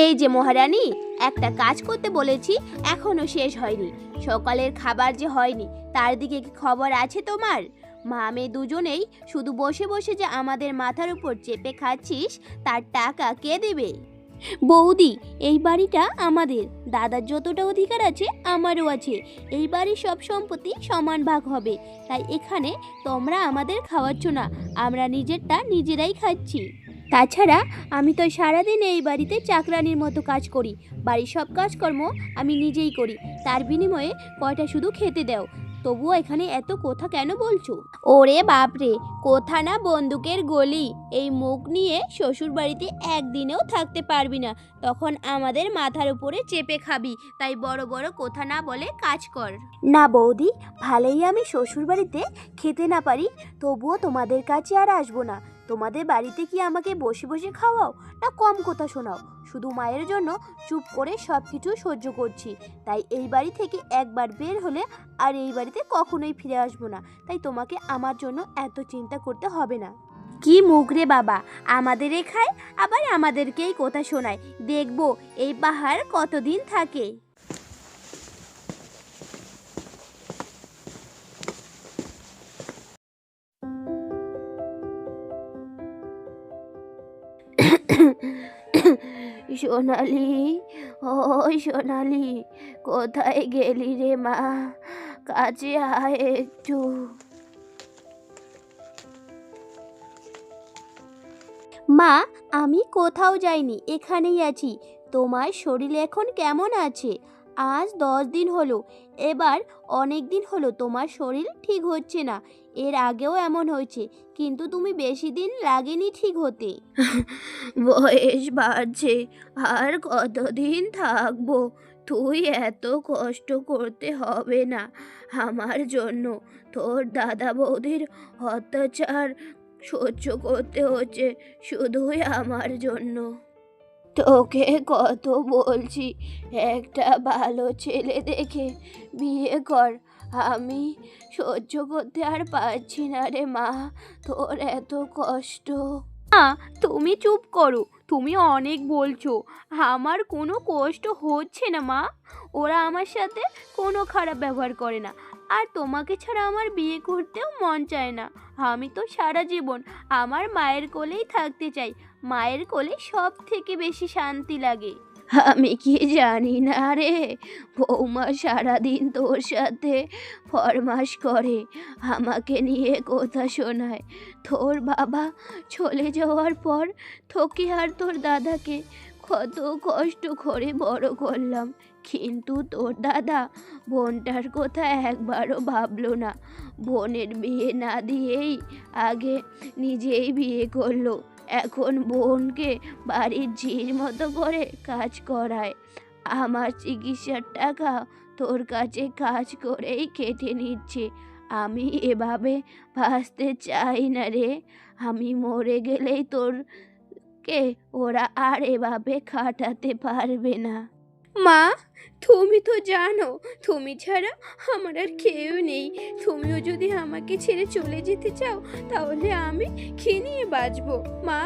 এই যে মহারানী, একটা কাজ করতে বলেছি, এখনো শেষ হয়নি। সকালের খাবার যে হয়নি, তার দিকে কি খবর আছে তোমার? মা মেয়ে দুজনেই শুধু বসে বসে যে আমাদের মাথার উপর চেপে খাচ্ছিস, তার টাকা কে দেবে? বৌদি, এই বাড়িটা আমাদের। দাদার যতটা অধিকার আছে আমারও আছে। এই বাড়ির সব সম্পত্তি সমান ভাগ হবে। তাই এখানে তোমরা আমাদের খাওয়াচ্ছ না, আমরা নিজেরটা নিজেরাই খাচ্ছি। তাছাড়া আমি তো সারাদিন এই বাড়িতে চাকরানির মতো কাজ করি। বাড়ির সব কাজকর্ম আমি নিজেই করি, তার বিনিময়ে কয়টা শুধু খেতে দাও। তবুও এখানে এত কথা কেন বলছো? ওরে বাপরে, কথা না বন্দুকের গলি। এই মুখ নিয়ে শ্বশুর বাড়িতে একদিনেও থাকতে পারবি না, তখন আমাদের মাথার উপরে চেপে খাবি। তাই বড় বড় কথা না বলে কাজ কর। না বৌদি, ভালোই আমি শ্বশুর বাড়িতে খেতে না পারি, তবুও তোমাদের কাছে আর আসবো না। তোমাদের বাড়িতে কি আমাকে বসে বসে খাওয়াও, না কম কথা শোনাও? শুধু মায়ের জন্য চুপ করে সব কিছু সহ্য করছি। তাই এই বাড়ি থেকে একবার বের হলে আর এই বাড়িতে কখনোই ফিরে আসবো না। তাই তোমাকে আমার জন্য এত চিন্তা করতে হবে না। কি মুখ রে বাবা, আমাদের খায় আবার আমাদেরকেই কথা শোনায়। দেখবো এই পাহাড় কতদিন থাকে। সোনালি, ও সোনালি, কোথায় গেলি রে মা? কাছে আয় একটু। মা, আমি কোথাও যাইনি, এখানেই আছি। তোমার শরীর এখন কেমন আছে? আজ 10 দিন হলো। এবার অনেক দিন হলো তোমার শরীর ঠিক হচ্ছে না। এর আগেও এমন হয়েছে, কিন্তু তুমি বেশি দিন লাগেনি ঠিক হতে। বয়স বাড়ছে, আর কতদিন থাকবো? তুই এত কষ্ট করতে হবে না আমার জন্য। তোর দাদা বৌদির অত্যাচার সহ্য করতে হচ্ছে শুধুই আমার জন্য। তোকে কত বলছি, একটা ভালো ছেলে দেখে বিয়ে কর। আমি সহ্য করতে আর পারছি না রে মা, তোর এত কষ্ট। মা, তুমি চুপ করো, তুমি অনেক বলছো। আমার কোনো কষ্ট হচ্ছে না মা। ওরা আমার সাথে কোনো খারাপ ব্যবহার করে না, আর তোমাকে ছাড়া আমার বিয়ে করতেও মন চায় না। আমি তো সারা জীবন আমার মায়ের কোলেই থাকতে চাই। মায়ের কোলে সব থেকে বেশি শান্তি লাগে। আমি কি জানি না রে, বৌমা সারাদিন তোর সাথে ফরমাস করে, আমাকে নিয়ে কথা শোনায়। তোর বাবা চলে যাওয়ার পর তোকে আর তোর দাদাকে কত কষ্ট করে বড় করলাম, কিন্তু তোর দাদা বোনটার কথা একবারও ভাবলো না। বোনের বিয়ে না দিয়েই আগে নিজেই বিয়ে করলো। এখন বোনকে বাড়ির ঝির মতো করে কাজ করায়। আমার চিকিৎসার টাকা তোর কাছে কাজ করেই কেটে নিচ্ছে। আমি এভাবে বাঁচতে চাই না রে। আমি মরে গেলেই তোরকে ওরা আর এভাবে খাটাতে পারবে না। মা, তুমি তো জানো তুমি ছাড়া আমার আর কেউ নেই। তুমিও যদি আমাকে ছেড়ে চলে যেতে চাও, তাহলে আমি কি নিয়ে বাঁচবো? মা,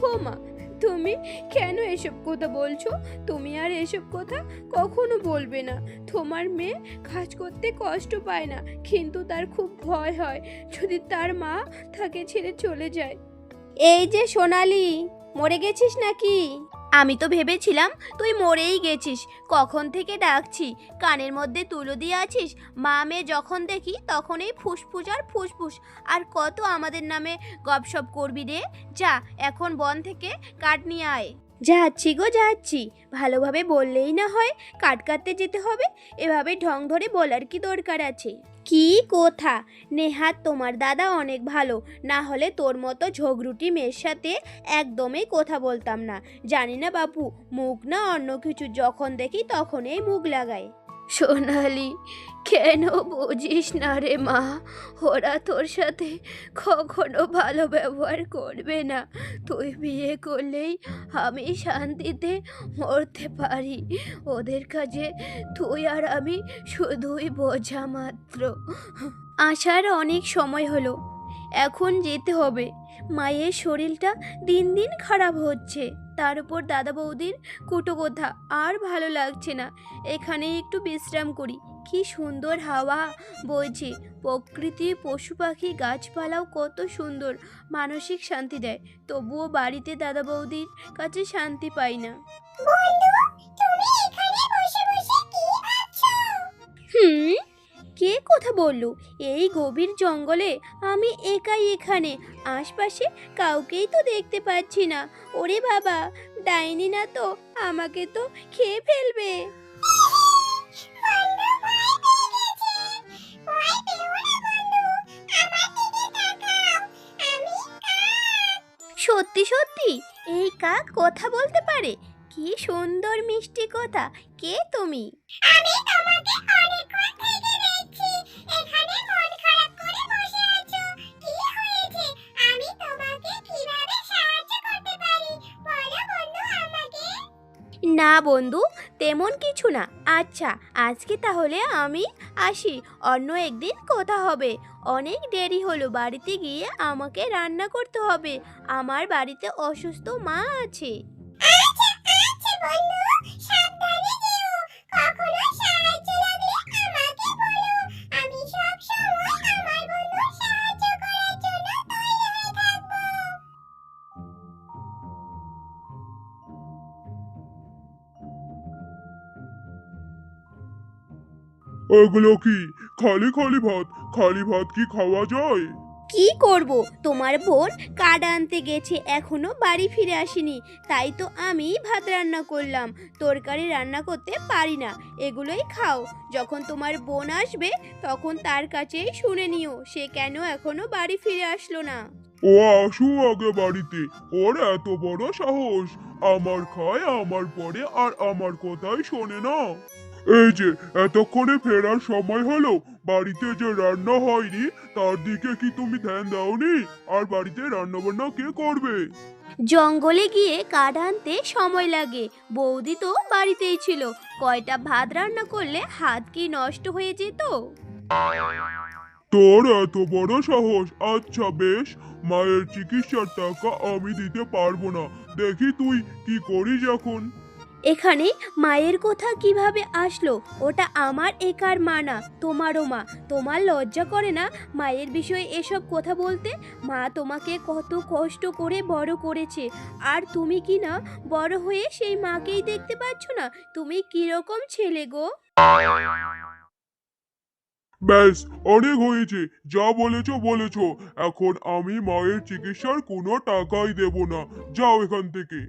ও মা, তুমি কেন এসব কথা বলছো? তুমি আর এসব কথা কখনো বলবে না। তোমার মেয়ে কাজ করতে কষ্ট পায় না, কিন্তু তার খুব ভয় হয় যদি তার মা তাকে ছেড়ে চলে যায়। এই যে সোনালি, মরে গেছিস নাকি? আমি তো ভেবেছিলাম তুই মরেই গেছিস। কখন থেকে ডাকছি, কানের মধ্যে তুলো দিয়ে আছিস। মা মেয়ে যখন দেখি তখনই ফুসফুস আর ফুসফুস। আর কত আমাদের নামে গপসপ করবি রে। যা, এখন বন থেকে কাঠ নিয়ে আয়। যাচ্ছি গো যাচ্ছি। ভালোভাবে বললেই না হয় কাঠ কাটতে যেতে হবে? এভাবে ঢং ধরে বলার কি দরকার আছে? কি কথা, নেহাত তোমার দাদা অনেক ভালো, না হলে তোর মতো ঝগড়ুটি মেয়ের সাথে একদমই কথা বলতাম না। জানি না বাপু, মুখ না অন্য কিছু, যখন দেখি তখনই মুখ লাগায়। সোনালি, কেন বুঝিস না রে মা? ওরা তোর সাথে কখনো ভালো ব্যবহার করবে না। তুই বিয়ে করলেই আমি শান্তিতে মরতে পারি। ওদের কাছে তুই আর আমি শুধুই বোঝা মাত্র। আসার অনেক সময় হলো, এখন যেতে হবে। মায়ের শরীরটা দিন দিন খারাপ হচ্ছে। তার উপর দাদা বৌদির কুটো কথা আর ভালো লাগছে না। এখানে একটু বিশ্রাম করি। কি সুন্দর হাওয়া বইছে, প্রকৃতি, পশু পাখি, গাছপালাও কত সুন্দর, মানসিক শান্তি দেয়। তবুও বাড়িতে দাদা বৌদির কাছে শান্তি পাই না। হুম, কে কথা বললো? এই গভীর জঙ্গলে আমি একাই এখানে, আশপাশে কাউকেই তো দেখতে পাচ্ছি না। ওরে বাবা, ডাইনি না তো আমাকে তো খেয়ে ফেলবে। সত্যি সত্যি এই কাক কথা বলতে পারে? কি সুন্দর মিষ্টি কথা। কে তুমি? আমি তোমাকে অনেকক্ষণ থেকে দেখছি। এখানে মন খারাপ করে বসে আছো। কি হয়েছে? আমি তোমাকে কিভাবে সাহায্য করতে পারি? বলো বন্ধু আমাকে। না বন্ধু, তেমন কিছু না। আচ্ছা, আজকে তাহলে আমি আসি, অন্য একদিন কথা হবে। অনেক দেরি হলো, বাড়িতে গিয়ে আমাকে রান্না করতে হবে। আমার বাড়িতে অসুস্থ মা আছে। আচ্ছা আচ্ছা বন্ধু, সাবধানে যেও। কখনো সাহায্য লাগলে আমাকে বলো। আমি সব সময় আমার বন্ধুর সাহায্য করার জন্য তৈরি হয়ে থাকবো। এগুলো কি? খালি খালি ভাত? খালি ভাত কি খাওয়া যায়? কি করব, তোমার বোন কাঠ আনতে গেছে, এখনো বাড়ি ফিরে আসেনি, তাই তো আমি ভাত রান্না করলাম। তরকারি রান্না করতে পারি না, এগুলোই খাও। যখন তোমার বোন আসবে তখন তার কাছেই শুনে নিও সে কেন এখনো বাড়ি ফিরে আসলো না। ও আসু আগে বাড়িতে। ওর এত বড় সাহস! আমার খায় আমার পরে আর আমার কথাই শোনে না। এই যে, এতক্ষণে ফেরার সময় হলো, বাড়িতে যে রান্না হয়নি তার দিকে কি তুমি ধ্যান দাওনি? আর বাড়িতে রান্না বান্না কে করবে? জঙ্গলে গিয়ে কাঠ আনতে সময় লাগে, বৌদি তো বাড়িতেই ছিল, কয়টা ভাত রান্না করলে হাত কি নষ্ট হয়ে যেত? তোর এত বড় সাহস! আচ্ছা বেশ, মায়ের চিকিৎসার টাকা আমি দিতে পারবো না। দেখি তুই কি করিস এখন। এখানে মায়ের কথা কিভাবে আসলো? ওটা আমার একার মা না, তোমারও মা। তোমার লজ্জা করে না মায়ের বিষয়ে এসব কথা বলতে? মা তোমাকে কত কষ্ট করে বড় করেছে, আর তুমি কি না বড় হয়ে সেই মাকেই দেখতে পাচ্ছ না? তুমি কিরকম ছেলে গো? ব্যাস, অনেক হয়েছে। যা বলেছো বলেছো। এখন আমি মায়ের চিকিৎসার কোনো টাকাই দেব না। যাও এখান থেকে।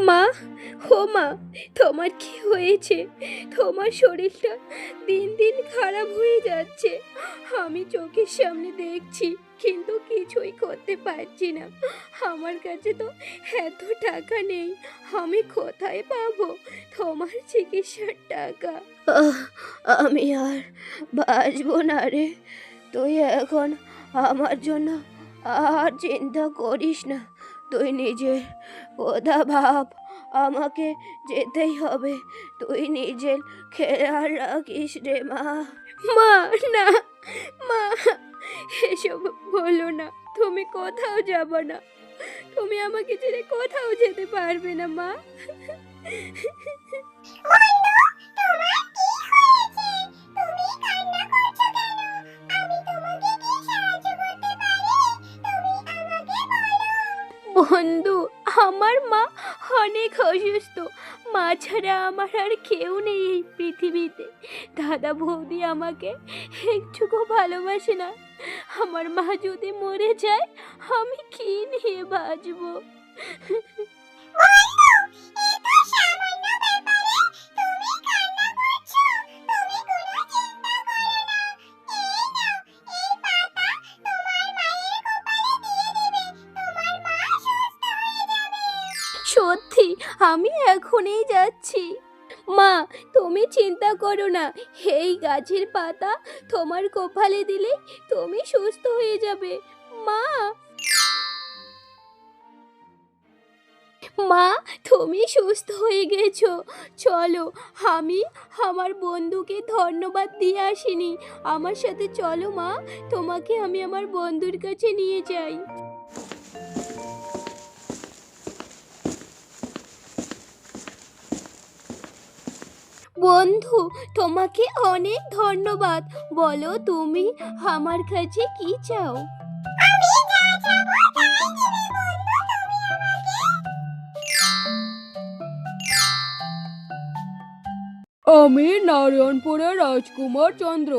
মা, ও মা, তোমার কি হয়েছে? তোমার শরীরটা দিন দিন খারাপ হয়ে যাচ্ছে, আমি চোখের সামনে দেখছি, কিন্তু কিছুই করতে পারছি না। আমার কাছে তো এত টাকা নেই, আমি কোথায় পাবো তোমার চিকিৎসার টাকা? আমি আর বাঁচবো না রে। তুই এখন আমার জন্য আর চিন্তা করিস না, তুই নিজের কথা ভাব। আমাকে যেতেই হবে, তুই নিজের খেয়াল রাখিস রে মা। মা, না, মা, এসব বলো না। তুমি কোথাও যাবে না, তুমি আমাকে ছেড়ে কোথাও যেতে পারবে না মা। বন্ধু, আমার মা অনেক অসুস্থ। মা ছাড়া আমার আর কেউ নেই এই পৃথিবীতে। দাদা বৌদি আমাকে একটুকু ভালোবাসে না। আমার মা যদি মরে যায় আমি কি নিয়ে বাঁচবো? সত্যি, আমি এখনই যাচ্ছি। মা, তুমি চিন্তা করো না, এই গাছের পাতা তোমার কপালে দিলে তুমি সুস্থ হয়ে যাবে। মা, মা, তুমি সুস্থ হয়ে গেছো। চলো, আমি আমার বন্ধুকে ধন্যবাদ দিয়ে আসিনি। আমার সাথে চলো মা, তোমাকে আমি আমার বন্ধুর কাছে নিয়ে যাই। বন্ধু, তোমাকে অনেক ধন্যবাদ। বলো তুমি আমার কাছে কি চাও? আমি নারায়ণপুরের রাজকুমার চন্দ্র।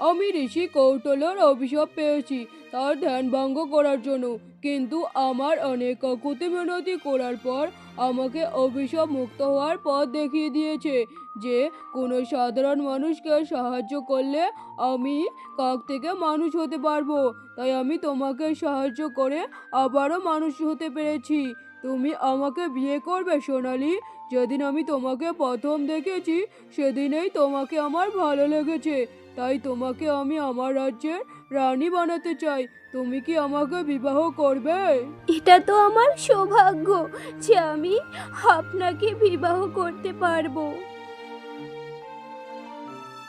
আমি ঋষি কৌটলের অভিশাপ পেয়েছি তার ধ্যান ভঙ্গ করার জন্য, কিন্তু আমার অনেক কাকুতি মিনতি করার পর আমাকে অভিশাপ মুক্ত হওয়ার পথ দেখিয়ে দিয়েছে যে কোনো সাধারণ মানুষকে সাহায্য করলে আমি কাক থেকে মানুষ হতে পারবো। তাই আমি তোমাকে সাহায্য করে আবারও মানুষ হতে পেরেছি। তুমি আমাকে বিয়ে করবে সোনালি? যেদিন আমি তোমাকে প্রথম দেখেছি সেদিনেই তোমাকে আমার ভালো লেগেছে। তাই তোমাকে আমি আমার রাজ্যের রানী বানাতে চাই। তুমি কি আমাকে বিবাহ করবে? এটা তো আমার সৌভাগ্য যে আমি আপনাকে বিবাহ করতে পারবো।